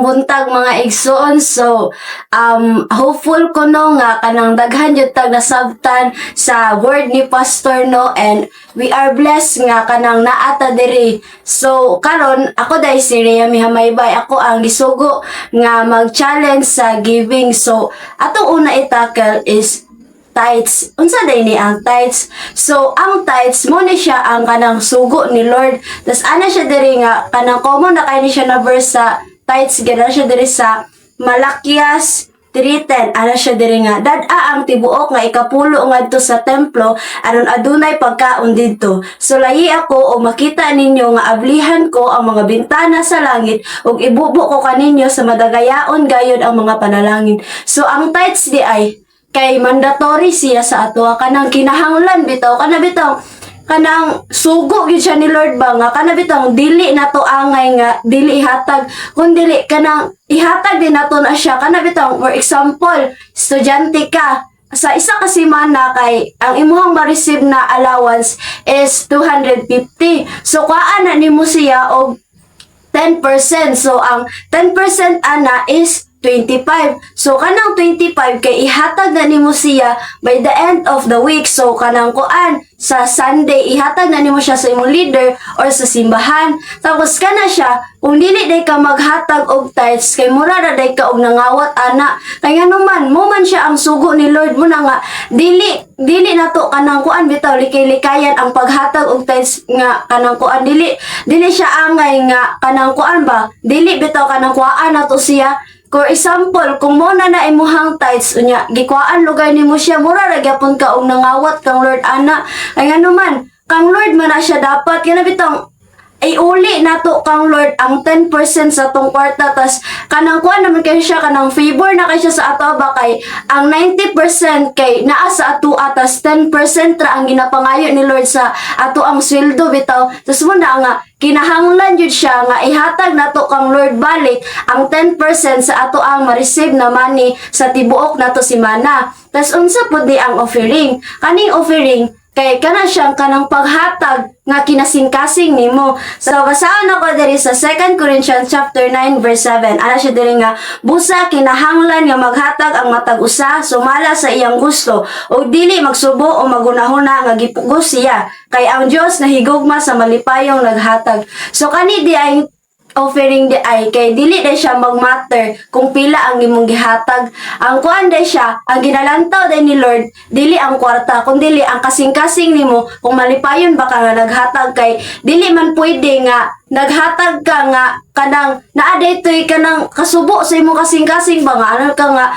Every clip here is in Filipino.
buntag mga igsoon. So hopeful ko no nga kanang daghan jud tag nasabtan sa word ni pastor no, and we are blessed nga kanang naata diri. So karon ako dai si Rhea Mihamaybay, ako ang gisugo nga mag-challenge sa giving. So atong una i-tackle is tithes. Unsa day ni ang tithes? So ang tithes mo ni siya ang kanang sugo ni Lord. Tas ana siya diri nga kanang common na kay ni siya na verse sa tithes, gana siya diri sa Malakias 3:10. Ana siya diri nga dad-a ang tibuok nga ikapulo ngadto sa templo aron adunay pagkaon didto. So lahi ako o makita ninyo nga ablihan ko ang mga bintana sa langit ug ibubo ko kaninyo sa madagayaon gayud ang mga panalangin. So ang tithes di ay kay mandatory siya sa ato, kanang kinahanglan bitaw, kanang sugo gyud siya ni Lord ba nga kana bitaw dili nato angay nga dili ihatag, kun dili kanang ihatag din nato na siya. Kana bitaw for example, estudyante ka sa isa ka semana kay ang imong ma-receive na allowance is 250. So kuhaan na nimo siya og 10%. So ang 10% ana is 25. So kanang 25 kay ihatag na nimo siya by the end of the week. So kanang kuan sa Sunday ihatag na nimo siya sa imong leader or sa simbahan. Tapos kana siya kung dili day ka maghatag og tithes kay mura ra day ka og nangawat ana. Kay ngano man mo man siya ang sugo ni Lord mo na nga dili nato kanang kuan bitaw likay-likayan ang paghatag og tithes nga kanang kuan dili siya angay nga kanang kuan ba dili bitaw kanang kuan nato siya. For example, kung mo na imuhang tithes unya, gikwaan lugar nimo siya, mura ra gyapon ka og nangawat kang Lord ana. Ay ngano man, kang Lord man na siya dapat kana bitong ay uli nato kang Lord ang 10% sa tong kwarta, tas kanang kuan naman kay siya kanang favor na kay siya sa ato ba kay ang 90% kay naa sa ato atas 10% ra ang ginapangayo ni Lord sa ato ang sweldo bitaw. Tas mo na nga kinahanglan jud siya nga ihatag nato kang Lord balik ang 10% sa ato ang ma-receive na money sa tibuok nato semana. Tas unsa pud di ang offering? Kaning offering kay kana siyang kanang paghatag nga kinasingkasing nimo. So basahan ako diri sa 2 Corinthians chapter 9 verse 7. Ana siya diri nga busa kinahanglan nga maghatag ang matag usa sumala sa iyang gusto o dili magsubo o magunahuna nga gipugos siya kay ang Dios nahigugma sa malipayong naghatag. So kani di ay offering di ay kay dili day siya magmatter kung pila ang imong gihatag. Ang kuan day siya, ang ginalantaw day ni Lord dili ang kwarta kun dili ang kasing-kasing nimo kung malipayon ba ka nga naghatag. Kay dili man pwede nga naghatag ka nga kanang naa daytoy kanang kasubo sa imong kasing-kasing ba nga ano ka nga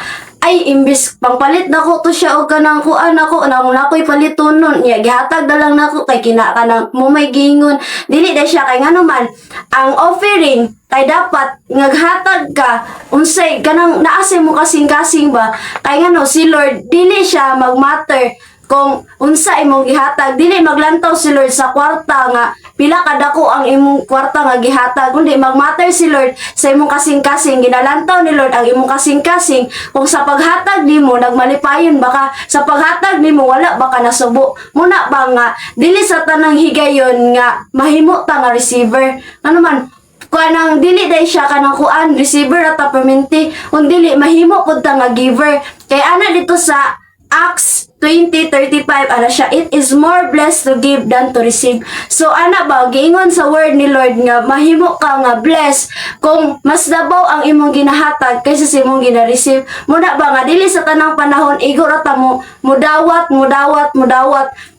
ay imbis pangpalit nako to siya og kanang kuan ako nang nakoy palitonon niya gihatag na lang nako kay kina kanang mo may gingon dili day siya. Kay ngano man ang offering kay dapat ngaghatag ka unsay kanang naa sa mo kasing-kasing ba kay ngano si Lord dili siya magmatter kung unsa imong gihatag, dili maglantaw si Lord sa kwarta nga pila kadako ang imong kwarta nga gihatag, kundi magmatter si Lord sa imong kasing-kasing. Ginalantaw ni Lord ang imong kasing-kasing kung sa paghatag nimo nagmalipayon baka sa paghatag nimo wala baka nasubo muna ba nga dili sa tanang higayon nga mahimo ta nga receiver. Ano man kanang dili day siya kanang kuan receiver at permanente kung dili mahimo pud ta nga giver. Kay ana dito sa Acts 20:35 ana siya, it is more blessed to give than to receive. So ana ba giingon sa word ni Lord nga mahimo ka nga blessed kung mas dabaw ang imong ginahatag kaysa sa imong gina-receive. Muna ba nga dili sa tanang panahon igo ra ta mo mudawat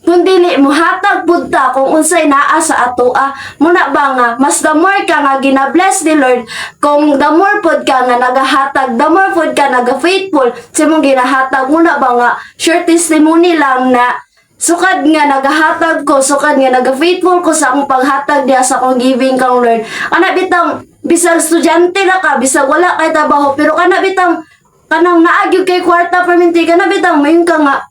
kung dili muhatag pud ta kung unsay naa sa atoa. Muna ba nga mas the more ka nga gina-bless ni Lord kung the more pud ka nga nagahatag, the more pud ka naga-faithful sa imong ginahatag. Muna ba nga sure testimony lang na sukad nga nagahatag ko, sukad nga naga-faithful ko sa akong paghatag diha sa akong giving kang Lord. Ana bitang bisag estudyante na ka, bisag wala kay trabaho, pero kana bitang kanang naagyo kay kwarta permanente, kana bitang mayon ka nga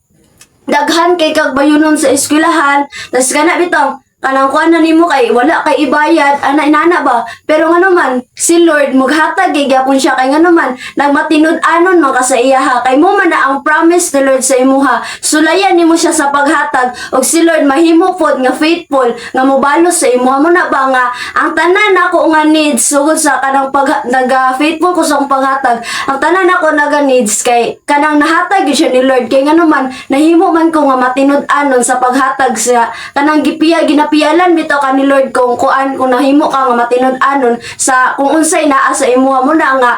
daghan kay kag bayunon sa eskwelahan, tas kana bitang kanang kuan na nimo kay wala kay ibayad ana inana ba, pero nga naman si Lord maghatag gyapon siya kay nga naman nagmatinud-anon man ka sa iyaha kay mo man na ang promise ni Lord sa imuha, sulayan nimo siya sa paghatag og si Lord mahimo pod nga faithful nga mobalos sa imuha mo na ba nga ang tanan nako nga needs sugod sa kanang naga faithful ko sa akong paghatag, ang tanan nako naga needs kay kanang nahatag gyud siya ni Lord kay nga naman nahimo man ko nga matinud-anon sa paghatag sa kanang ginapialan bitaw ka ni Lord kung kuan kung nahimo ka nga matinud-anon sa kung unsay naa sa imuha mo na nga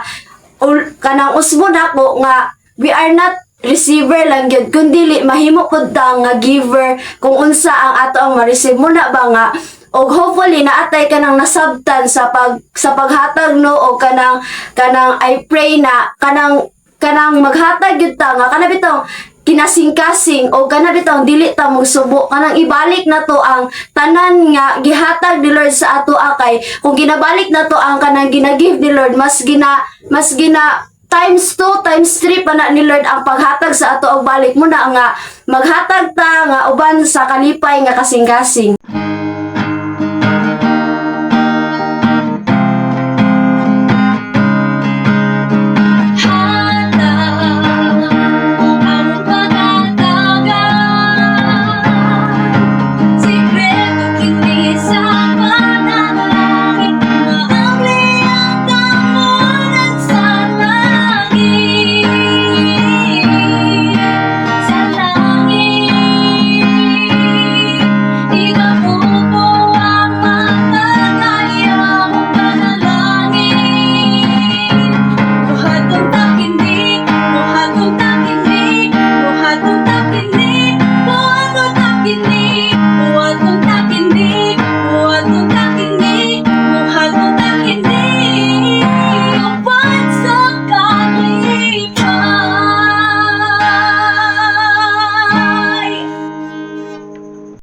kanang usbo nako nga we are not receiver lang gyud kundi mahimo pud ta nga giver kung unsa ang ato ang ma-receive mo na ba nga og hopefully naatay ka nang nasabtan sa paghatag no o kanang I pray na kanang maghatag gyud ta nga kana bitaw kinasing-kasing o kana bitaw dili ta magsubo kanang ibalik na to ang tanan nga gihatag ni Lord sa ato akay kung ginabalik na to ang kanang ginagive ni Lord mas gina times 2 times 3 pa na ni Lord ang paghatag sa ato og balik mo na nga maghatag ta nga uban sa kalipay nga kasing-kasing.